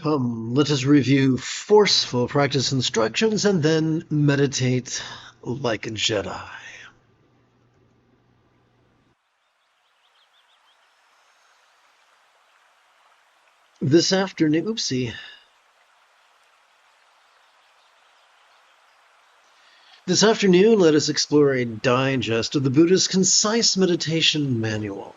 Come, let us review forceful practice instructions and then meditate like a Jedi. This afternoon, This afternoon, let us explore a digest of the Buddha's concise meditation manual.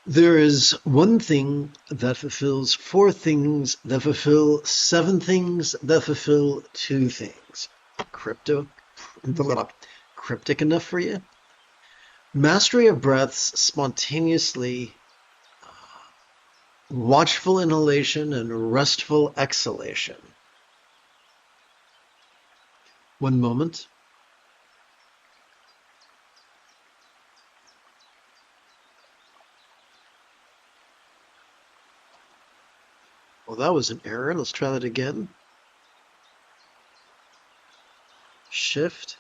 There is one thing that fulfills four things that fulfill seven things that fulfill two things. Cryptic enough for you? Mastery of breaths spontaneously, watchful inhalation and restful exhalation. One moment. Well, that was an error. Let's try that again. Shift.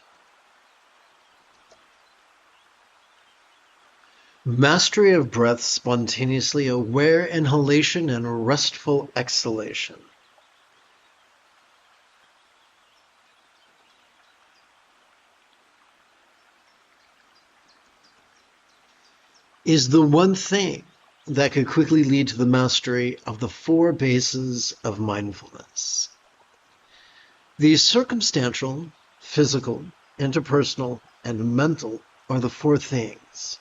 Mastery of breath, spontaneously aware inhalation and restful exhalation. Is the one thing that could quickly lead to the mastery of the four bases of mindfulness. The circumstantial, physical, interpersonal, and mental are the four things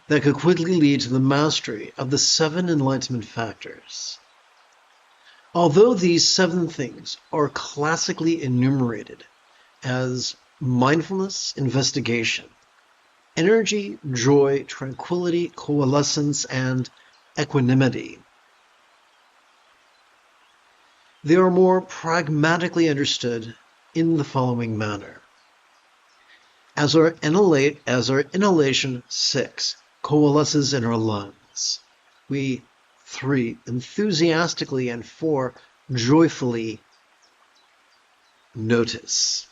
that could quickly lead to the mastery of the seven enlightenment factors. Although these seven things are classically enumerated as mindfulness, investigation, energy, joy, tranquility, coalescence, and equanimity, they are more pragmatically understood in the following manner. As our inhalation 6 coalesces in our lungs, we 3 enthusiastically and 4 joyfully notice.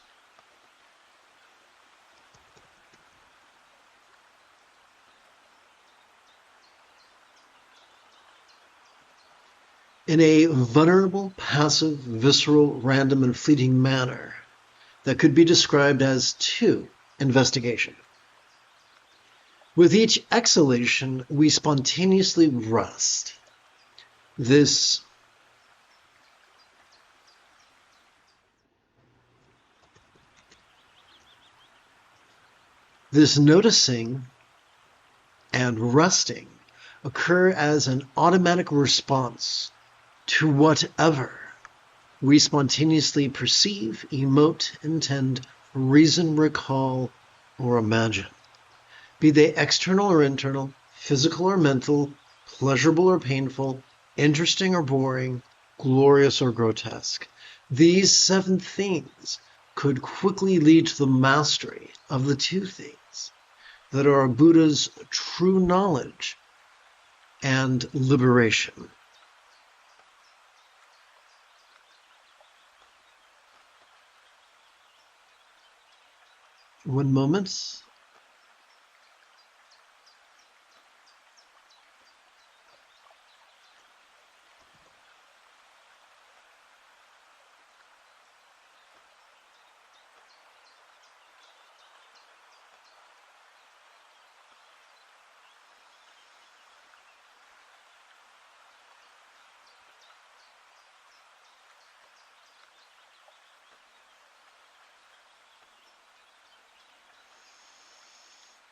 In a vulnerable, passive, visceral, random, and fleeting manner that could be described as 2, investigation. With each exhalation, we spontaneously rest. This noticing and resting occur as an automatic response to whatever we spontaneously perceive, emote, intend, reason, recall, or imagine, be they external or internal, physical or mental, pleasurable or painful, interesting or boring, glorious or grotesque. These 7 things could quickly lead to the mastery of the 2 things that are Buddha's true knowledge and liberation. One moment.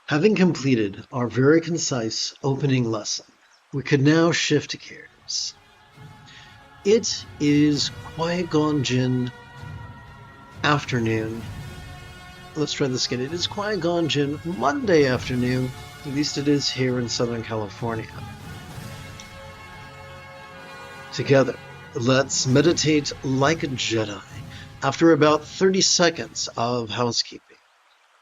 Having completed our very concise opening lesson, we could now shift gears. It is Qui-Gon afternoon. Let's try this again. It is Qui-Gon Monday afternoon. At least it is here in Southern California. Together, let's meditate like a Jedi after about 30 seconds of housekeeping.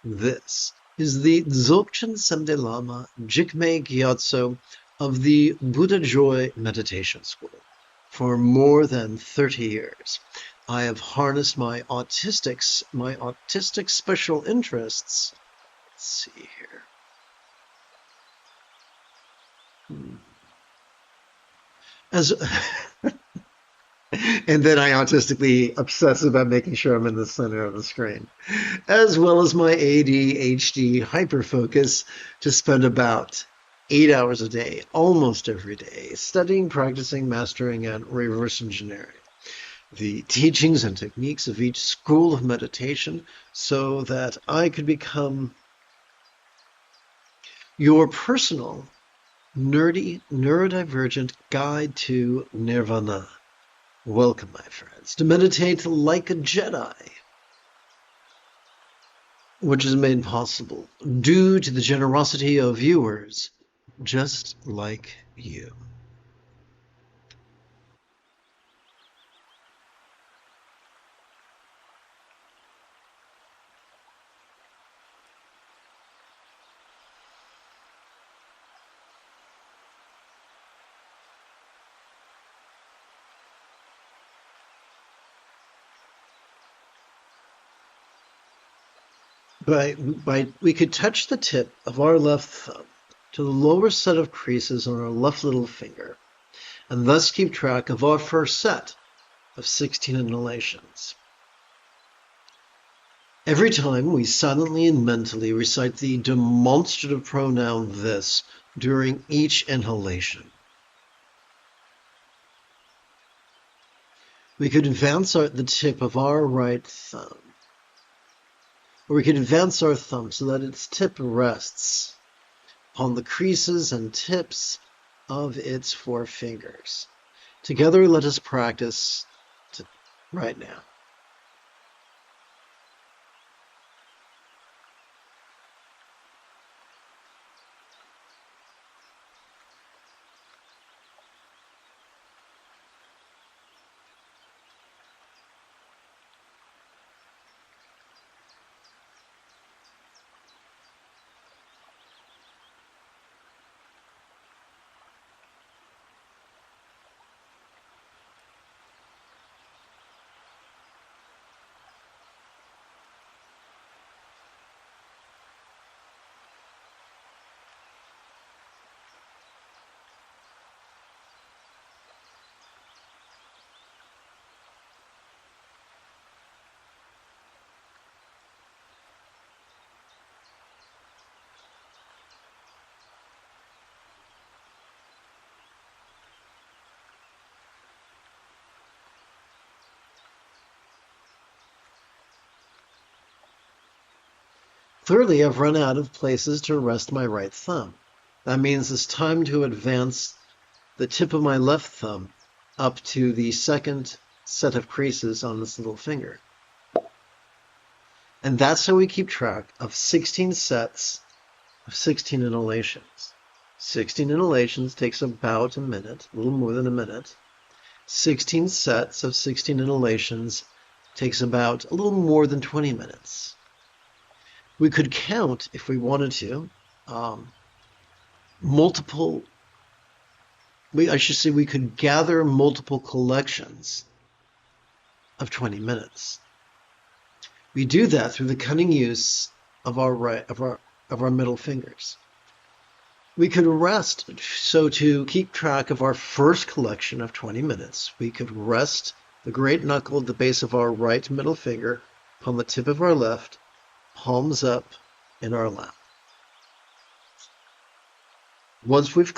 This is the Dzogchen Semde Lama Jigme Gyatso of the Buddha Joy Meditation School. For more than 30 years, I have harnessed my autistic special interests. Let's see here. As and then I autistically obsess about making sure I'm in the center of the screen, as well as my ADHD hyperfocus to spend about 8 hours a day, almost every day, studying, practicing, mastering, and reverse engineering the teachings and techniques of each school of meditation so that I could become your personal, nerdy, neurodivergent guide to nirvana. Welcome, my friends, to meditate like a Jedi, which is made possible due to the generosity of viewers just like you. We could touch the tip of our left thumb to the lower set of creases on our left little finger, and thus keep track of our first set of 16 inhalations. Every time we silently and mentally recite the demonstrative pronoun this during each inhalation. We could advance the tip of our right thumb, or we could advance our thumb so that its tip rests on the creases and tips of its four fingers. Together, let us practice right now. Clearly, I've run out of places to rest my right thumb. That means it's time to advance the tip of my left thumb up to the second set of creases on this little finger. And that's how we keep track of 16 sets of 16 inhalations. 16 inhalations takes about a minute, a little more than a minute. 16 sets of 16 inhalations takes about a little more than 20 minutes. We could count, if we wanted to, we could gather multiple collections of 20 minutes. We do that through the cunning use of our middle fingers. We could rest, so to keep track of our first collection of 20 minutes, we could rest the great knuckle at the base of our right middle finger upon the tip of our left, palms up in our lap. Once we've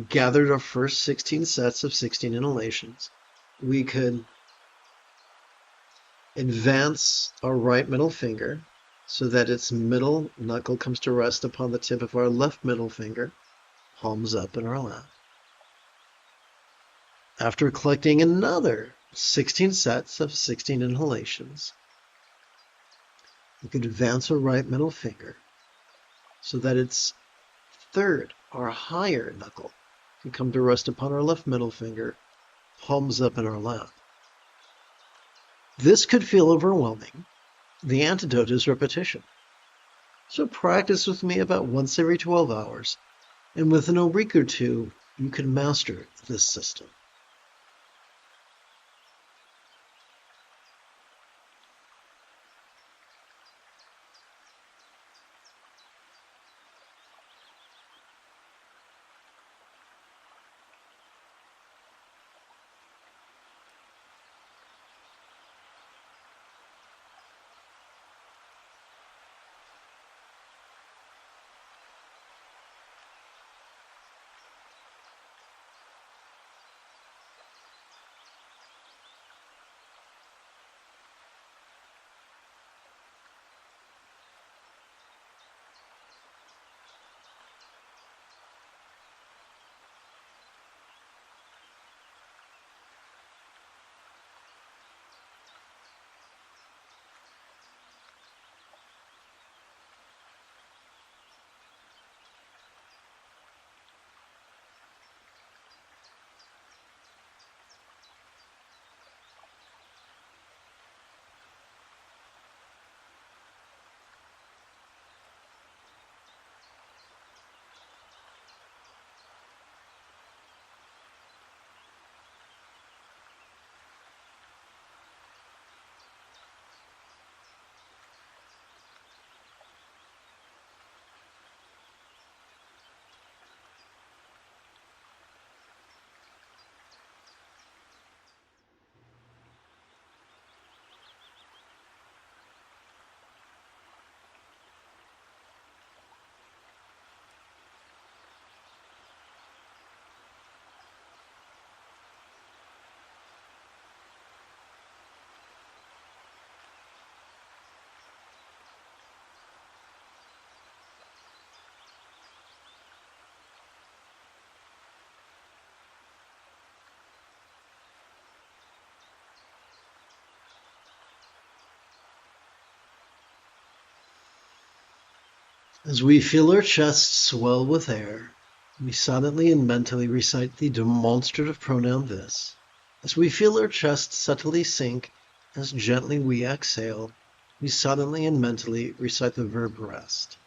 gathered our first 16 sets of 16 inhalations, we could advance our right middle finger so that its middle knuckle comes to rest upon the tip of our left middle finger, palms up in our lap. After collecting another 16 sets of 16 inhalations, we could advance our right middle finger so that its third or higher knuckle can come to rest upon our left middle finger, palms up in our lap. This could feel overwhelming. The antidote is repetition. So practice with me about once every 12 hours, and within a week or two, you can master this system. As we feel our chest swell with air, we silently and mentally recite the demonstrative pronoun this. As we feel our chest subtly sink, as gently we exhale, we silently and mentally recite the verb rest.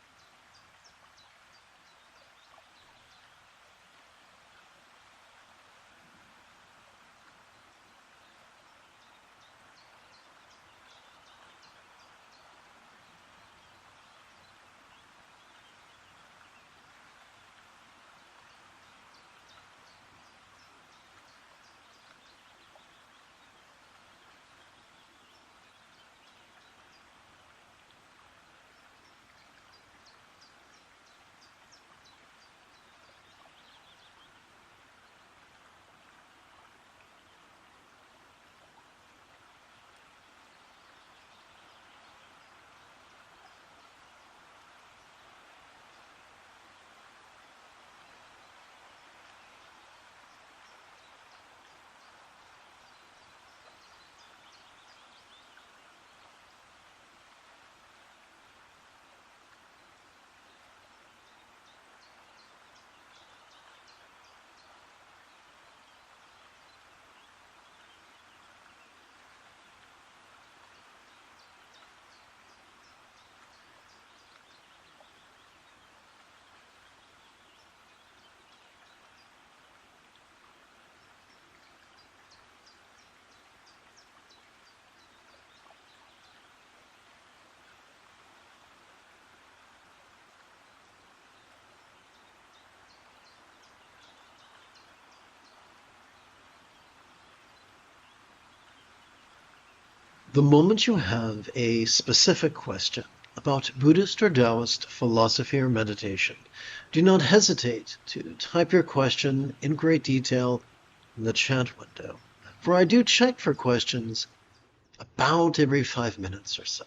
The moment you have a specific question about Buddhist or Taoist philosophy or meditation, do not hesitate to type your question in great detail in the chat window, for I do check for questions about every 5 minutes or so.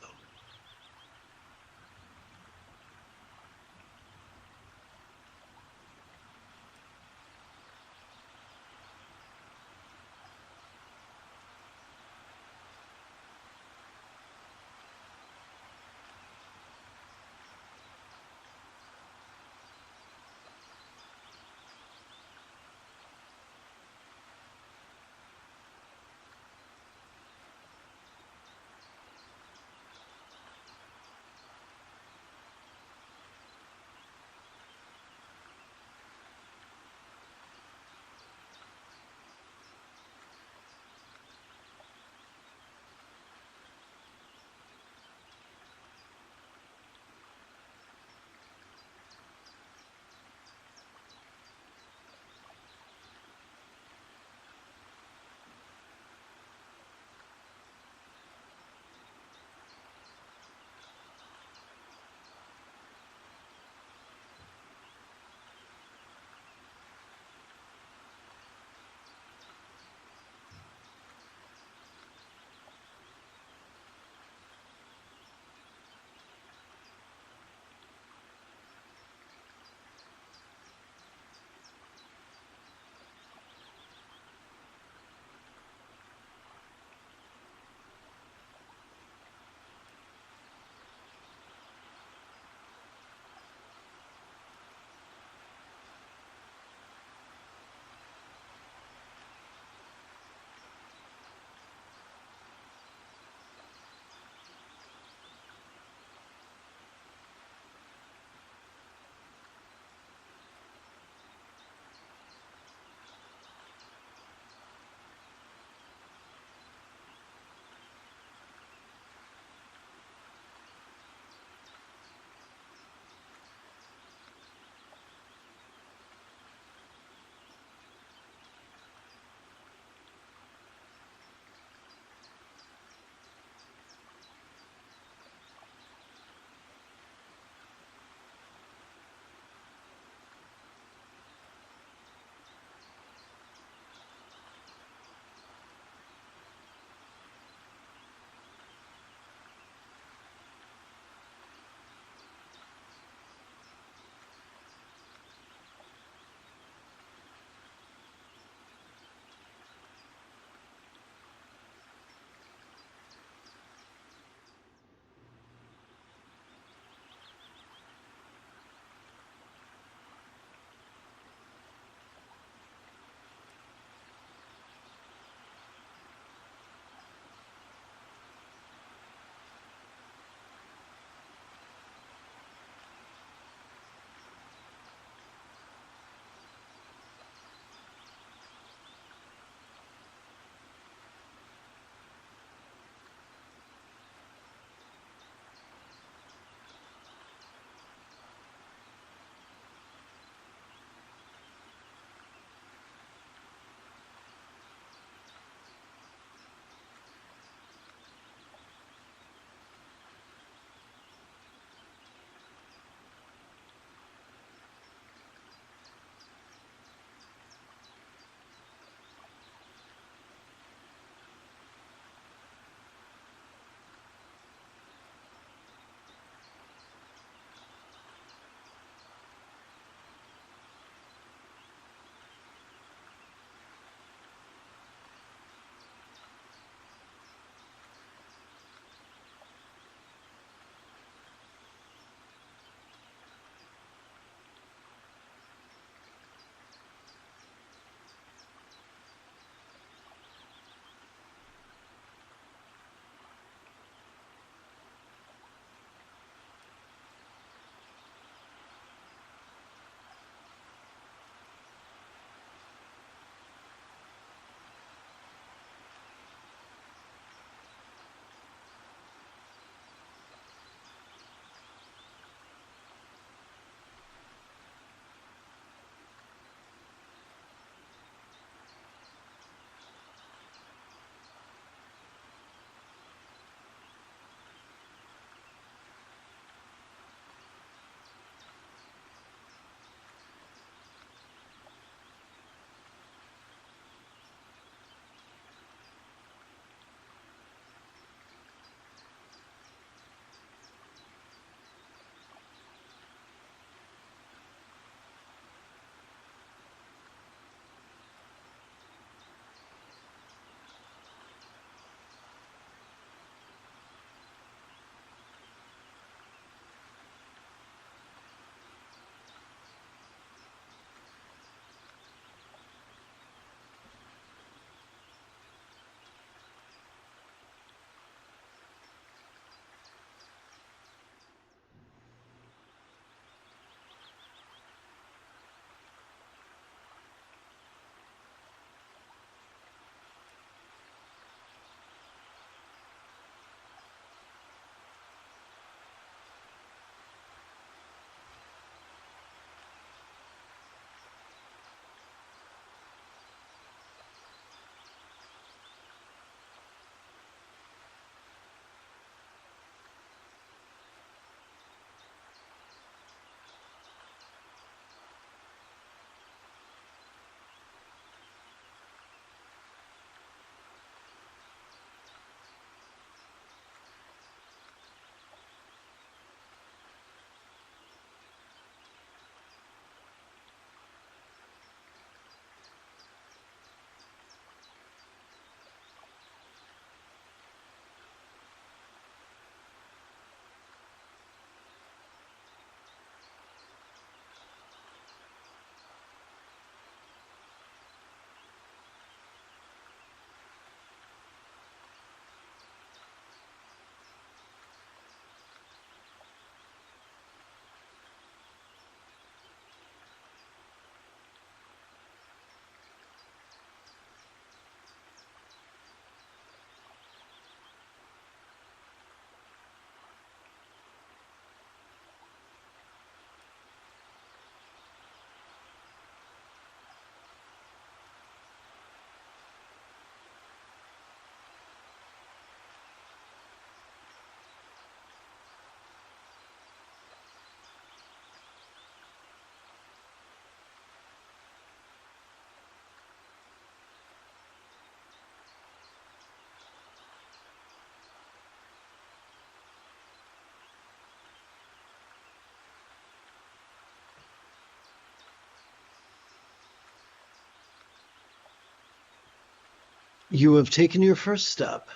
You have taken your first step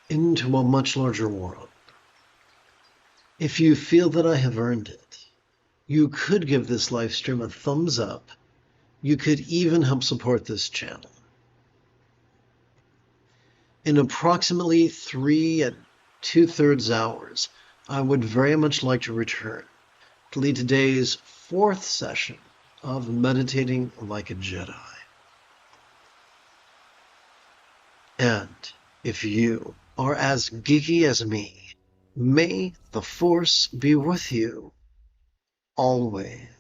into a much larger world. If you feel that I have earned it, you could give this live stream a thumbs up. You could even help support this channel. In approximately 3 2/3 hours, I would very much like to return to lead today's 4th session of Meditating Like a Jedi. And if you are as geeky as me, may the Force be with you always.